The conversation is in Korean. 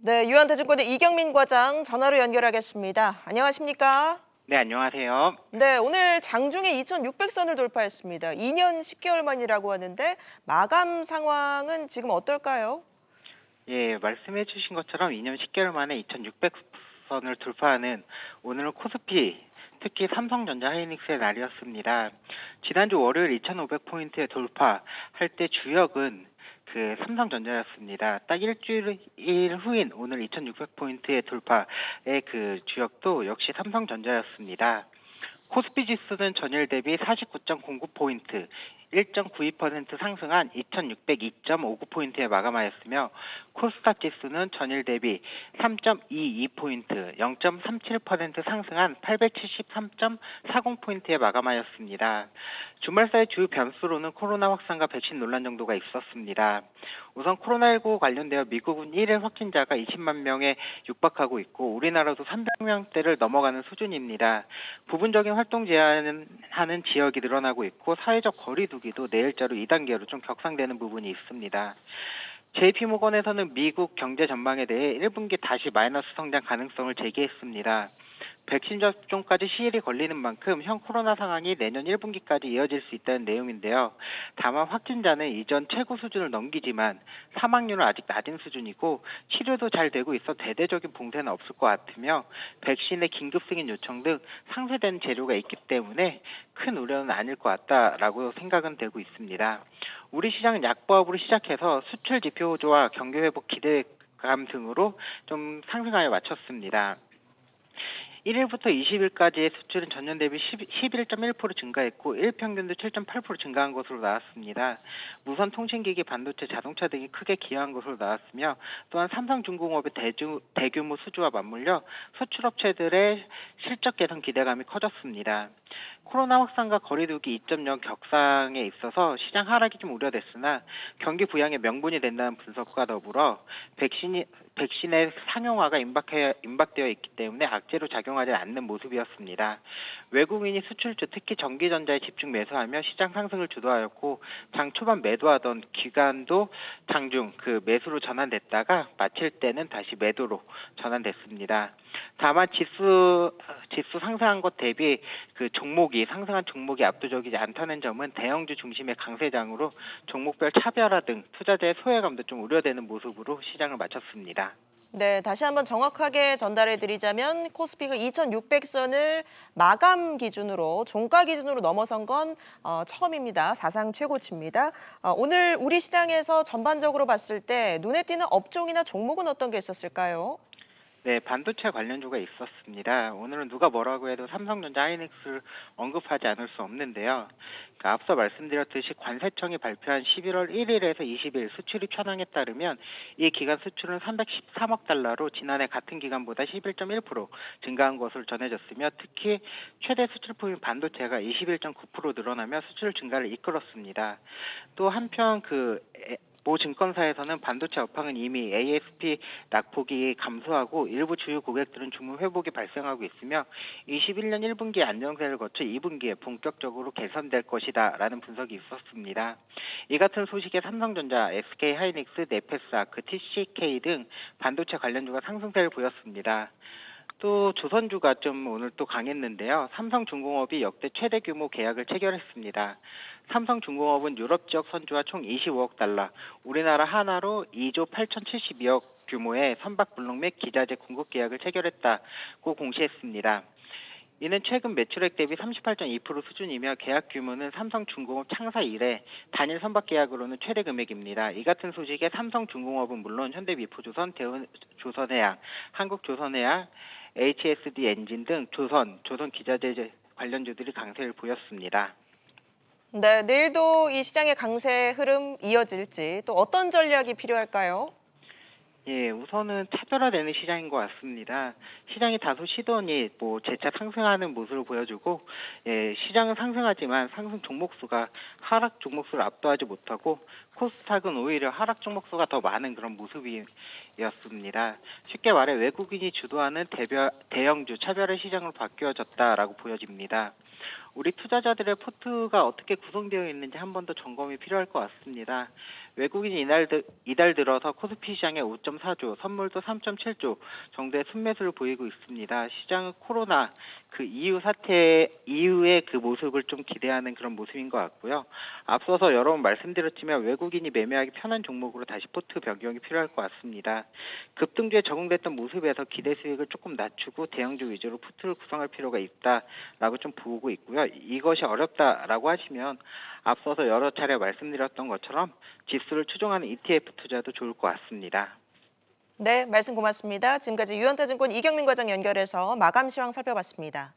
네, 유한대증권의 이경민 과장 전화로 연결하겠습니다. 안녕하십니까? 네, 안녕하세요. 네, 오늘 장중에 2,600선을 돌파했습니다. 2년 10개월 만이라고 하는데 마감 상황은 지금 어떨까요? 예, 말씀해 주신 것처럼 2년 10개월 만에 2,600선을 돌파하는 오늘은 코스피, 특히 삼성전자 하이닉스의 날이었습니다. 지난주 월요일 2,500포인트에 돌파할 때 주역은 삼성전자였습니다. 딱 일주일 후인 오늘 2,600포인트의 돌파의 그 주역도 역시 삼성전자였습니다. 코스피 지수는 전일 대비 49.09포인트, 1.92% 상승한 2,602.59포인트에 마감하였으며 코스닥 지수는 전일 대비 3.22포인트, 0.37% 상승한 873.40포인트에 마감하였습니다. 주말 사이 주요 변수로는 코로나 확산과 백신 논란 정도가 있었습니다. 우선 코로나19 관련되어 미국은 1일 확진자가 20만 명에 육박하고 있고 우리나라도 300명대를 넘어가는 수준입니다. 부분적인 활동 제한하는 지역이 늘어나고 있고 사회적 거리두기도 내일자로 2단계로 좀 격상되는 부분이 있습니다. JP모건에서는 미국 경제 전망에 대해 1분기 다시 마이너스 성장 가능성을 제기했습니다. 백신 접종까지 시일이 걸리는 만큼 현 코로나 상황이 내년 1분기까지 이어질 수 있다는 내용인데요. 다만 확진자는 이전 최고 수준을 넘기지만 사망률은 아직 낮은 수준이고 치료도 잘 되고 있어 대대적인 봉쇄는 없을 것 같으며 백신의 긴급 승인 요청 등 상쇄된 재료가 있기 때문에 큰 우려는 아닐 것 같다라고 생각은 되고 있습니다. 우리 시장은 약보합으로 시작해서 수출 지표 호조와 경기 회복 기대감 등으로 좀 상승하여 마쳤습니다. 1일부터 20일까지의 수출은 전년 대비 11.1% 증가했고 일평균도 7.8% 증가한 것으로 나왔습니다. 무선 통신기기, 반도체, 자동차 등이 크게 기여한 것으로 나왔으며 또한 삼성중공업의 대규모 수주와 맞물려 수출업체들의 실적 개선 기대감이 커졌습니다. 코로나 확산과 거리두기 2.0 격상에 있어서 시장 하락이 좀 우려됐으나 경기 부양의 명분이 된다는 분석과 더불어 백신의 상용화가 임박되어 있기 때문에 악재로 작용하지 않는 모습이었습니다. 외국인이 수출주 특히 전기전자에 집중 매수하며 시장 상승을 주도하였고 장 초반 매도하던 기간도 장중 매수로 전환됐다가 마칠 때는 다시 매도로 전환됐습니다. 다만 지수 상승한 것 대비 상승한 종목이 압도적이지 않다는 점은 대형주 중심의 강세장으로 종목별 차별화 등 투자자의 소외감도 좀 우려되는 모습으로 시장을 마쳤습니다. 네, 다시 한번 정확하게 전달해 드리자면 코스피가 2,600선을 마감 기준으로 종가 기준으로 넘어선 건 처음입니다. 사상 최고치입니다. 오늘 우리 시장에서 전반적으로 봤을 때 눈에 띄는 업종이나 종목은 어떤 게 있었을까요? 네, 반도체 관련주가 있었습니다. 오늘은 누가 뭐라고 해도 삼성전자 하이닉스를 언급하지 않을 수 없는데요. 앞서 말씀드렸듯이 관세청이 발표한 11월 1일에서 20일 수출입 현황에 따르면 이 기간 수출은 313억 달러로 지난해 같은 기간보다 11.1% 증가한 것으로 전해졌으며 특히 최대 수출품인 반도체가 21.9% 늘어나며 수출 증가를 이끌었습니다. 또 한편 모 증권사에서는 반도체 업황은 이미 ASP 낙폭이 감소하고 일부 주요 고객들은 주문 회복이 발생하고 있으며 21년 1분기 안정세를 거쳐 2분기에 본격적으로 개선될 것이다라는 분석이 있었습니다. 이 같은 소식에 삼성전자, SK하이닉스, 네페스아크, TCK 등 반도체 관련주가 상승세를 보였습니다. 또 조선주가 좀 오늘 또 강했는데요. 삼성중공업이 역대 최대 규모 계약을 체결했습니다. 삼성중공업은 유럽 지역 선주와 총 25억 달러, 우리나라 하나로 2조 8,072억 규모의 선박 블록 및 기자재 공급 계약을 체결했다고 공시했습니다. 이는 최근 매출액 대비 38.2% 수준이며 계약 규모는 삼성중공업 창사 이래 단일 선박 계약으로는 최대 금액입니다. 이 같은 소식에 삼성중공업은 물론 현대미포조선, 대우조선해양, 한국조선해양, HSD 엔진 등 조선 기자재 관련주들이 강세를 보였습니다. 네, 내일도 이 시장의 강세 흐름 이어질지 또 어떤 전략이 필요할까요? 예, 우선은 차별화되는 시장인 것 같습니다. 시장이 다소 시도니 재차 상승하는 모습을 보여주고, 시장은 상승하지만 상승 종목수가 하락 종목수를 압도하지 못하고 코스닥은 오히려 하락 종목수가 더 많은 그런 모습이었습니다. 쉽게 말해 외국인이 주도하는 대형주 차별화 시장으로 바뀌어졌다라고 보여집니다. 우리 투자자들의 포트가 어떻게 구성되어 있는지 한 번 더 점검이 필요할 것 같습니다. 외국인이 이달 들어서 코스피 시장에 5.4조, 선물도 3.7조 정도의 순매수를 보이고 있습니다. 시장은 코로나 그 이후 사태 이후의 그 모습을 좀 기대하는 그런 모습인 것 같고요. 앞서서 여러 번 말씀드렸지만 외국인이 매매하기 편한 종목으로 다시 포트 변경이 필요할 것 같습니다. 급등주에 적응됐던 모습에서 기대 수익을 조금 낮추고 대형주 위주로 포트를 구성할 필요가 있다라고 좀 보고 있고요. 이것이 어렵다라고 하시면 앞서서 여러 차례 말씀드렸던 것처럼 지수를 추종하는 ETF 투자도 좋을 것 같습니다. 네, 말씀 고맙습니다. 지금까지 유연타증권 이경민 과장 연결해서 마감 시황 살펴봤습니다.